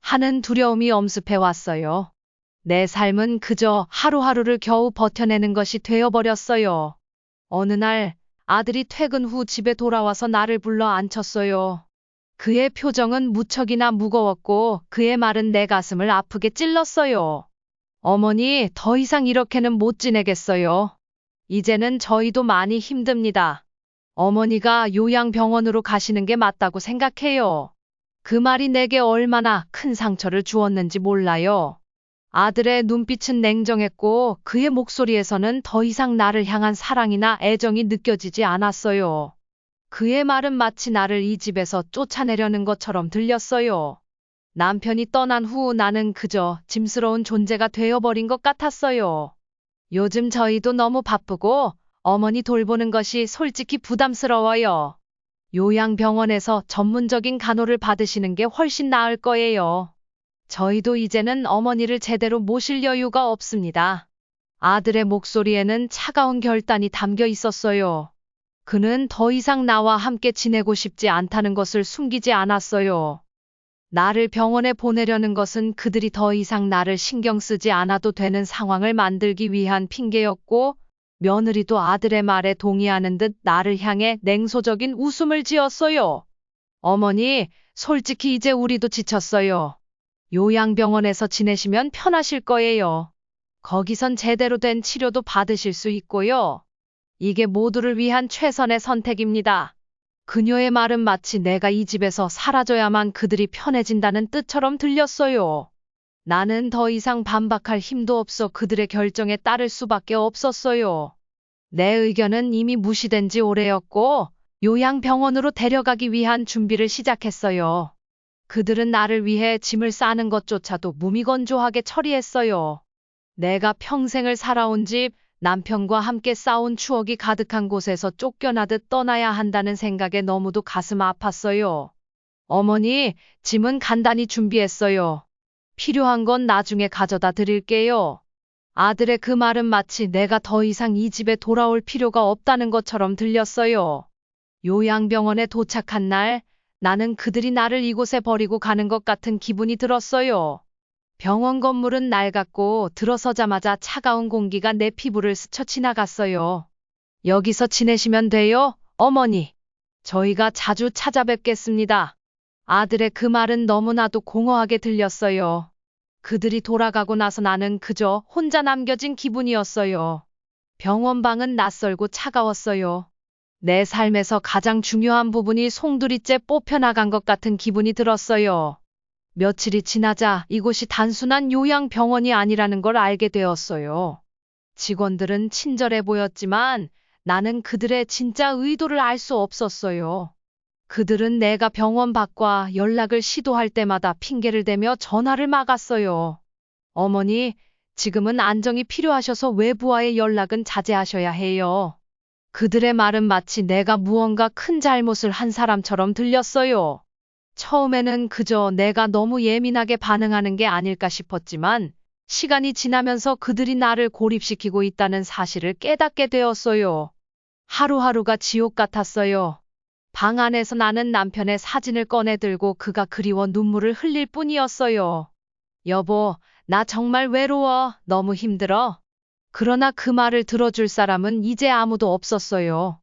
하는 두려움이 엄습해 왔어요. 내 삶은 그저 하루하루를 겨우 버텨내는 것이 되어버렸어요. 어느 날 아들이 퇴근 후 집에 돌아와서 나를 불러 앉혔어요. 그의 표정은 무척이나 무거웠고 그의 말은 내 가슴을 아프게 찔렀어요. 어머니, 더 이상 이렇게는 못 지내겠어요. 이제는 저희도 많이 힘듭니다. 어머니가 요양병원으로 가시는 게 맞다고 생각해요. 그 말이 내게 얼마나 큰 상처를 주었는지 몰라요. 아들의 눈빛은 냉정했고 그의 목소리에서는 더 이상 나를 향한 사랑이나 애정이 느껴지지 않았어요. 그의 말은 마치 나를 이 집에서 쫓아내려는 것처럼 들렸어요. 남편이 떠난 후 나는 그저 짐스러운 존재가 되어버린 것 같았어요. 요즘 저희도 너무 바쁘고 어머니 돌보는 것이 솔직히 부담스러워요. 요양병원에서 전문적인 간호를 받으시는 게 훨씬 나을 거예요. 저희도 이제는 어머니를 제대로 모실 여유가 없습니다. 아들의 목소리에는 차가운 결단이 담겨 있었어요. 그는 더 이상 나와 함께 지내고 싶지 않다는 것을 숨기지 않았어요. 나를 병원에 보내려는 것은 그들이 더 이상 나를 신경 쓰지 않아도 되는 상황을 만들기 위한 핑계였고, 며느리도 아들의 말에 동의하는 듯 나를 향해 냉소적인 웃음을 지었어요. 어머니, 솔직히 이제 우리도 지쳤어요. 요양병원에서 지내시면 편하실 거예요. 거기선 제대로 된 치료도 받으실 수 있고요. 이게 모두를 위한 최선의 선택입니다. 그녀의 말은 마치 내가 이 집에서 사라져야만 그들이 편해진다는 뜻처럼 들렸어요. 나는 더 이상 반박할 힘도 없어 그들의 결정에 따를 수밖에 없었어요. 내 의견은 이미 무시된 지 오래였고 요양병원으로 데려가기 위한 준비를 시작했어요. 그들은 나를 위해 짐을 싸는 것조차도 무미건조하게 처리했어요. 내가 평생을 살아온 집, 남편과 함께 싸운 추억이 가득한 곳에서 쫓겨나듯 떠나야 한다는 생각에 너무도 가슴 아팠어요. 어머니, 짐은 간단히 준비했어요. 필요한 건 나중에 가져다 드릴게요. 아들의 그 말은 마치 내가 더 이상 이 집에 돌아올 필요가 없다는 것처럼 들렸어요. 요양병원에 도착한 날, 나는 그들이 나를 이곳에 버리고 가는 것 같은 기분이 들었어요. 병원 건물은 낡았고 들어서자마자 차가운 공기가 내 피부를 스쳐 지나갔어요. 여기서 지내시면 돼요, 어머니. 저희가 자주 찾아뵙겠습니다. 아들의 그 말은 너무나도 공허하게 들렸어요. 그들이 돌아가고 나서 나는 그저 혼자 남겨진 기분이었어요. 병원방은 낯설고 차가웠어요. 내 삶에서 가장 중요한 부분이 송두리째 뽑혀나간 것 같은 기분이 들었어요. 며칠이 지나자 이곳이 단순한 요양병원이 아니라는 걸 알게 되었어요. 직원들은 친절해 보였지만 나는 그들의 진짜 의도를 알 수 없었어요. 그들은 내가 병원 밖과 연락을 시도할 때마다 핑계를 대며 전화를 막았어요. 어머니, 지금은 안정이 필요하셔서 외부와의 연락은 자제하셔야 해요. 그들의 말은 마치 내가 무언가 큰 잘못을 한 사람처럼 들렸어요. 처음에는 그저 내가 너무 예민하게 반응하는 게 아닐까 싶었지만 시간이 지나면서 그들이 나를 고립시키고 있다는 사실을 깨닫게 되었어요. 하루하루가 지옥 같았어요. 방 안에서 나는 남편의 사진을 꺼내 들고 그가 그리워 눈물을 흘릴 뿐이었어요. 여보, 나 정말 외로워. 너무 힘들어. 그러나 그 말을 들어줄 사람은 이제 아무도 없었어요.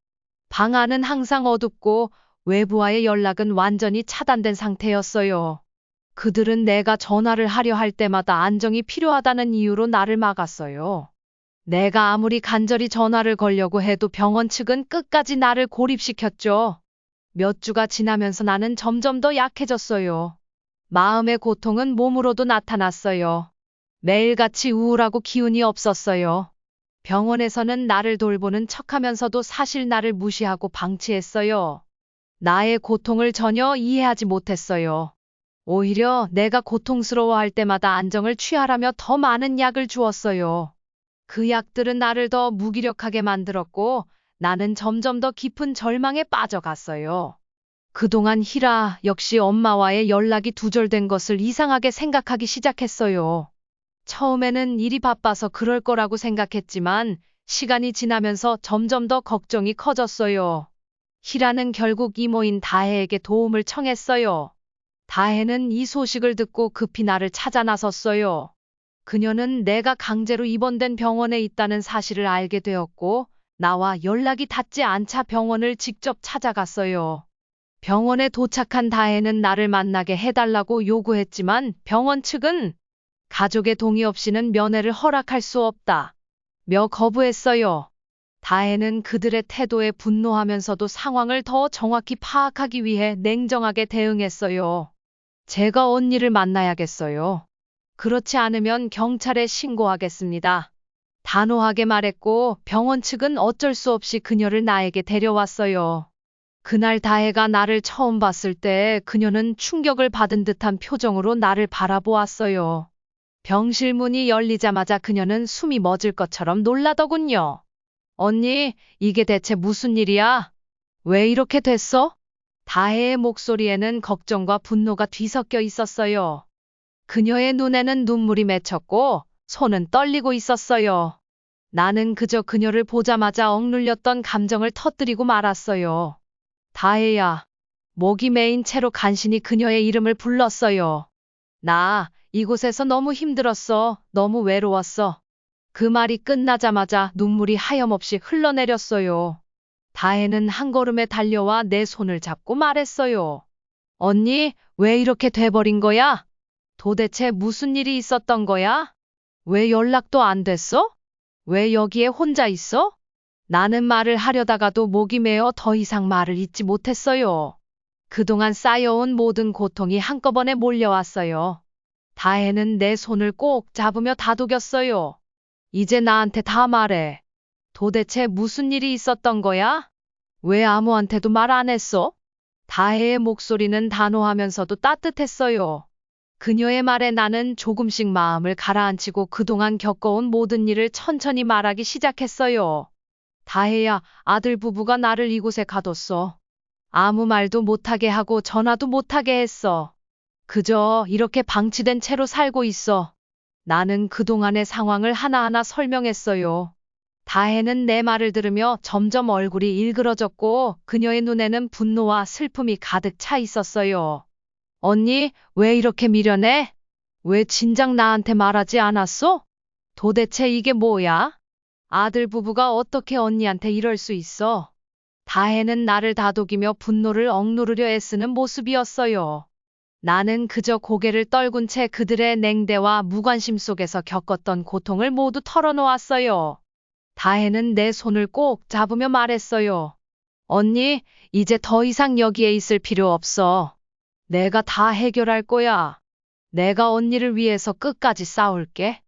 방 안은 항상 어둡고 외부와의 연락은 완전히 차단된 상태였어요. 그들은 내가 전화를 하려 할 때마다 안정이 필요하다는 이유로 나를 막았어요. 내가 아무리 간절히 전화를 걸려고 해도 병원 측은 끝까지 나를 고립시켰죠. 몇 주가 지나면서 나는 점점 더 약해졌어요. 마음의 고통은 몸으로도 나타났어요. 매일같이 우울하고 기운이 없었어요. 병원에서는 나를 돌보는 척하면서도 사실 나를 무시하고 방치했어요. 나의 고통을 전혀 이해하지 못했어요. 오히려 내가 고통스러워할 때마다 안정을 취하라며 더 많은 약을 주었어요. 그 약들은 나를 더 무기력하게 만들었고 나는 점점 더 깊은 절망에 빠져갔어요. 그동안 희라 역시 엄마와의 연락이 두절된 것을 이상하게 생각하기 시작했어요. 처음에는 일이 바빠서 그럴 거라고 생각했지만 시간이 지나면서 점점 더 걱정이 커졌어요. 희라는 결국 이모인 다혜에게 도움을 청했어요. 다혜는 이 소식을 듣고 급히 나를 찾아 나섰어요. 그녀는 내가 강제로 입원된 병원에 있다는 사실을 알게 되었고 나와 연락이 닿지 않자 병원을 직접 찾아갔어요. 병원에 도착한 다혜는 나를 만나게 해달라고 요구했지만 병원 측은 가족의 동의 없이는 면회를 허락할 수 없다 며 거부했어요. 다혜는 그들의 태도에 분노하면서도 상황을 더 정확히 파악하기 위해 냉정하게 대응했어요. 제가 언니를 만나야겠어요. 그렇지 않으면 경찰에 신고하겠습니다. 단호하게 말했고 병원 측은 어쩔 수 없이 그녀를 나에게 데려왔어요. 그날 다혜가 나를 처음 봤을 때 그녀는 충격을 받은 듯한 표정으로 나를 바라보았어요. 병실 문이 열리자마자 그녀는 숨이 멎을 것처럼 놀라더군요. 언니, 이게 대체 무슨 일이야? 왜 이렇게 됐어? 다혜의 목소리에는 걱정과 분노가 뒤섞여 있었어요. 그녀의 눈에는 눈물이 맺혔고 손은 떨리고 있었어요. 나는 그저 그녀를 보자마자 억눌렸던 감정을 터뜨리고 말았어요. 다혜야. 목이 메인 채로 간신히 그녀의 이름을 불렀어요. 나 이곳에서 너무 힘들었어. 너무 외로웠어. 그 말이 끝나자마자 눈물이 하염없이 흘러내렸어요. 다혜는 한 걸음에 달려와 내 손을 잡고 말했어요. 언니, 왜 이렇게 돼버린 거야? 도대체 무슨 일이 있었던 거야? 왜 연락도 안 됐어? 왜 여기에 혼자 있어? 나는 말을 하려다가도 목이 메어 더 이상 말을 잇지 못했어요. 그동안 쌓여온 모든 고통이 한꺼번에 몰려왔어요. 다혜는 내 손을 꼭 잡으며 다독였어요. 이제 나한테 다 말해. 도대체 무슨 일이 있었던 거야? 왜 아무한테도 말 안 했어? 다혜의 목소리는 단호하면서도 따뜻했어요. 그녀의 말에 나는 조금씩 마음을 가라앉히고 그동안 겪어온 모든 일을 천천히 말하기 시작했어요. 다혜야, 아들 부부가 나를 이곳에 가뒀어. 아무 말도 못하게 하고 전화도 못하게 했어. 그저 이렇게 방치된 채로 살고 있어. 나는 그동안의 상황을 하나하나 설명했어요. 다혜는 내 말을 들으며 점점 얼굴이 일그러졌고 그녀의 눈에는 분노와 슬픔이 가득 차 있었어요. 언니, 왜 이렇게 미련해? 왜 진작 나한테 말하지 않았어? 도대체 이게 뭐야? 아들 부부가 어떻게 언니한테 이럴 수 있어? 다혜는 나를 다독이며 분노를 억누르려 애쓰는 모습이었어요. 나는 그저 고개를 떨군 채 그들의 냉대와 무관심 속에서 겪었던 고통을 모두 털어놓았어요. 다혜는 내 손을 꼭 잡으며 말했어요. 언니, 이제 더 이상 여기에 있을 필요 없어. 내가 다 해결할 거야. 내가 언니를 위해서 끝까지 싸울게.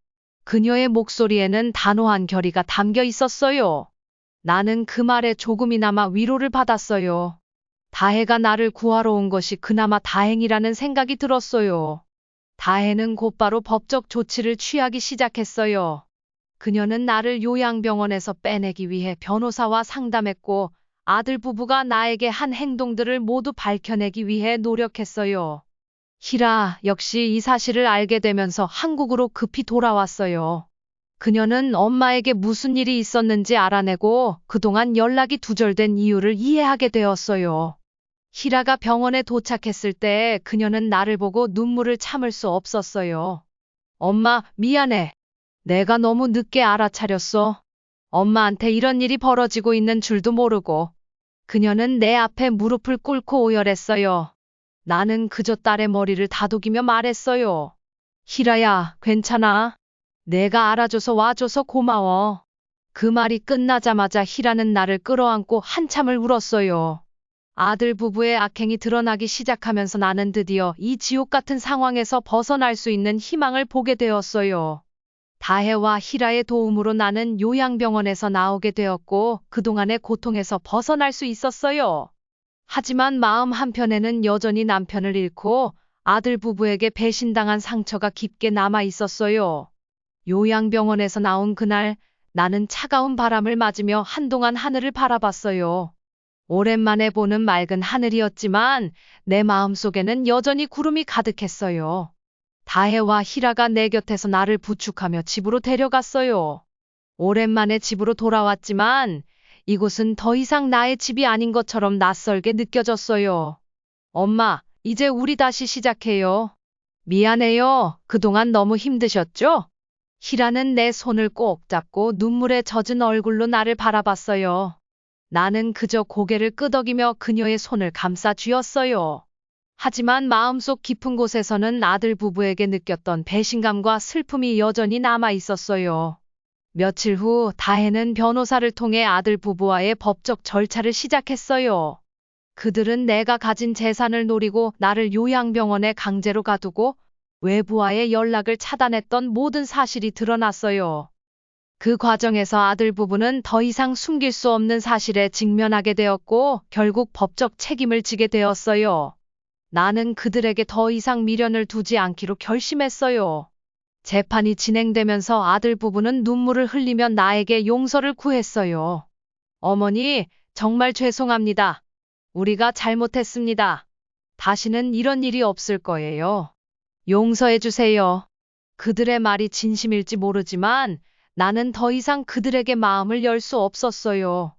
그녀의 목소리에는 단호한 결의가 담겨 있었어요. 나는 그 말에 조금이나마 위로를 받았어요. 다혜가 나를 구하러 온 것이 그나마 다행이라는 생각이 들었어요. 다혜는 곧바로 법적 조치를 취하기 시작했어요. 그녀는 나를 요양병원에서 빼내기 위해 변호사와 상담했고 아들 부부가 나에게 한 행동들을 모두 밝혀내기 위해 노력했어요. 희라 역시 이 사실을 알게 되면서 한국으로 급히 돌아왔어요. 그녀는 엄마에게 무슨 일이 있었는지 알아내고 그동안 연락이 두절된 이유를 이해하게 되었어요. 희라가 병원에 도착했을 때 그녀는 나를 보고 눈물을 참을 수 없었어요. 엄마, 미안해. 내가 너무 늦게 알아차렸어. 엄마한테 이런 일이 벌어지고 있는 줄도 모르고. 그녀는 내 앞에 무릎을 꿇고 오열했어요. 나는 그저 딸의 머리를 다독이며 말했어요. 희라야, 괜찮아. 내가 알아줘서 와줘서 고마워. 그 말이 끝나자마자 희라는 나를 끌어안고 한참을 울었어요. 아들 부부의 악행이 드러나기 시작하면서 나는 드디어 이 지옥 같은 상황에서 벗어날 수 있는 희망을 보게 되었어요. 다혜와 희라의 도움으로 나는 요양병원에서 나오게 되었고 그동안의 고통에서 벗어날 수 있었어요. 하지만 마음 한편에는 여전히 남편을 잃고 아들 부부에게 배신당한 상처가 깊게 남아 있었어요. 요양병원에서 나온 그날 나는 차가운 바람을 맞으며 한동안 하늘을 바라봤어요. 오랜만에 보는 맑은 하늘이었지만 내 마음속에는 여전히 구름이 가득했어요. 다혜와 희라가 내 곁에서 나를 부축하며 집으로 데려갔어요. 오랜만에 집으로 돌아왔지만 이곳은 더 이상 나의 집이 아닌 것처럼 낯설게 느껴졌어요. 엄마, 이제 우리 다시 시작해요. 미안해요. 그동안 너무 힘드셨죠? 희라는 내 손을 꼭 잡고 눈물에 젖은 얼굴로 나를 바라봤어요. 나는 그저 고개를 끄덕이며 그녀의 손을 감싸 쥐었어요. 하지만 마음속 깊은 곳에서는 아들 부부에게 느꼈던 배신감과 슬픔이 여전히 남아 있었어요. 며칠 후 다혜는 변호사를 통해 아들 부부와의 법적 절차를 시작했어요. 그들은 내가 가진 재산을 노리고 나를 요양병원에 강제로 가두고 외부와의 연락을 차단했던 모든 사실이 드러났어요. 그 과정에서 아들 부부는 더 이상 숨길 수 없는 사실에 직면하게 되었고 결국 법적 책임을 지게 되었어요. 나는 그들에게 더 이상 미련을 두지 않기로 결심했어요. 재판이 진행되면서 아들 부부는 눈물을 흘리며 나에게 용서를 구했어요. 어머니, 정말 죄송합니다. 우리가 잘못했습니다. 다시는 이런 일이 없을 거예요. 용서해 주세요. 그들의 말이 진심일지 모르지만 나는 더 이상 그들에게 마음을 열 수 없었어요.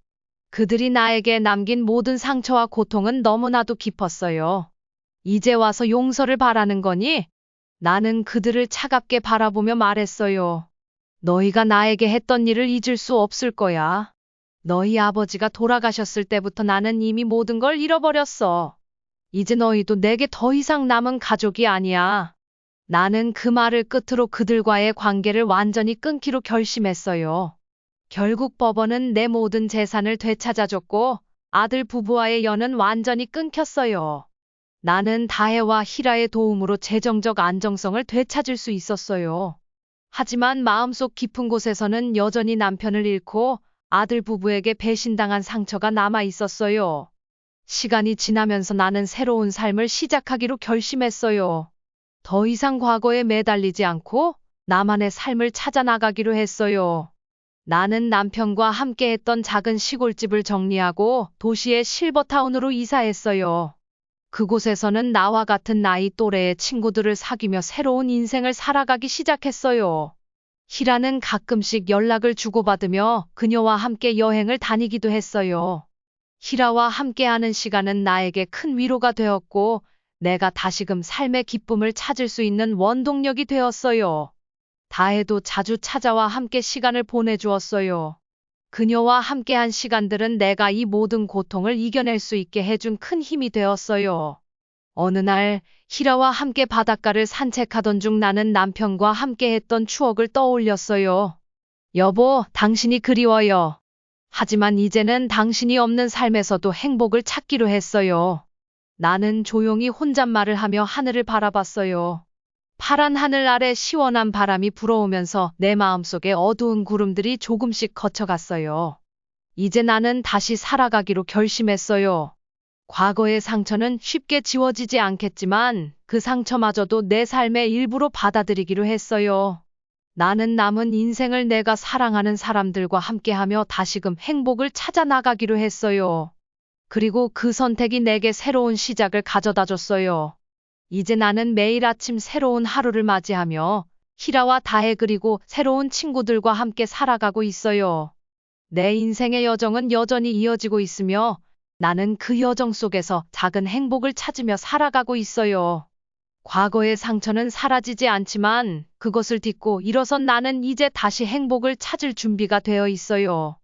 그들이 나에게 남긴 모든 상처와 고통은 너무나도 깊었어요. 이제 와서 용서를 바라는 거니? 나는 그들을 차갑게 바라보며 말했어요. 너희가 나에게 했던 일을 잊을 수 없을 거야. 너희 아버지가 돌아가셨을 때부터 나는 이미 모든 걸 잃어버렸어. 이제 너희도 내게 더 이상 남은 가족이 아니야. 나는 그 말을 끝으로 그들과의 관계를 완전히 끊기로 결심했어요. 결국 법원은 내 모든 재산을 되찾아줬고 아들 부부와의 연은 완전히 끊겼어요. 나는 다혜와 희라의 도움으로 재정적 안정성을 되찾을 수 있었어요. 하지만 마음속 깊은 곳에서는 여전히 남편을 잃고 아들 부부에게 배신당한 상처가 남아 있었어요. 시간이 지나면서 나는 새로운 삶을 시작하기로 결심했어요. 더 이상 과거에 매달리지 않고 나만의 삶을 찾아 나가기로 했어요. 나는 남편과 함께 했던 작은 시골집을 정리하고 도시의 실버타운으로 이사했어요. 그곳에서는 나와 같은 나이 또래의 친구들을 사귀며 새로운 인생을 살아가기 시작했어요. 희라는 가끔씩 연락을 주고받으며 그녀와 함께 여행을 다니기도 했어요. 희라와 함께하는 시간은 나에게 큰 위로가 되었고 내가 다시금 삶의 기쁨을 찾을 수 있는 원동력이 되었어요. 다혜도 자주 찾아와 함께 시간을 보내주었어요. 그녀와 함께한 시간들은 내가 이 모든 고통을 이겨낼 수 있게 해준 큰 힘이 되었어요. 어느 날 희라와 함께 바닷가를 산책하던 중 나는 남편과 함께했던 추억을 떠올렸어요. 여보, 당신이 그리워요. 하지만 이제는 당신이 없는 삶에서도 행복을 찾기로 했어요. 나는 조용히 혼잣말을 하며 하늘을 바라봤어요. 파란 하늘 아래 시원한 바람이 불어오면서 내 마음속에 어두운 구름들이 조금씩 거쳐갔어요. 이제 나는 다시 살아가기로 결심했어요. 과거의 상처는 쉽게 지워지지 않겠지만 그 상처마저도 내 삶의 일부로 받아들이기로 했어요. 나는 남은 인생을 내가 사랑하는 사람들과 함께하며 다시금 행복을 찾아 나가기로 했어요. 그리고 그 선택이 내게 새로운 시작을 가져다 줬어요. 이제 나는 매일 아침 새로운 하루를 맞이하며 히라와 다해 그리고 새로운 친구들과 함께 살아가고 있어요. 내 인생의 여정은 여전히 이어지고 있으며 나는 그 여정 속에서 작은 행복을 찾으며 살아가고 있어요. 과거의 상처는 사라지지 않지만 그것을 딛고 일어선 나는 이제 다시 행복을 찾을 준비가 되어 있어요.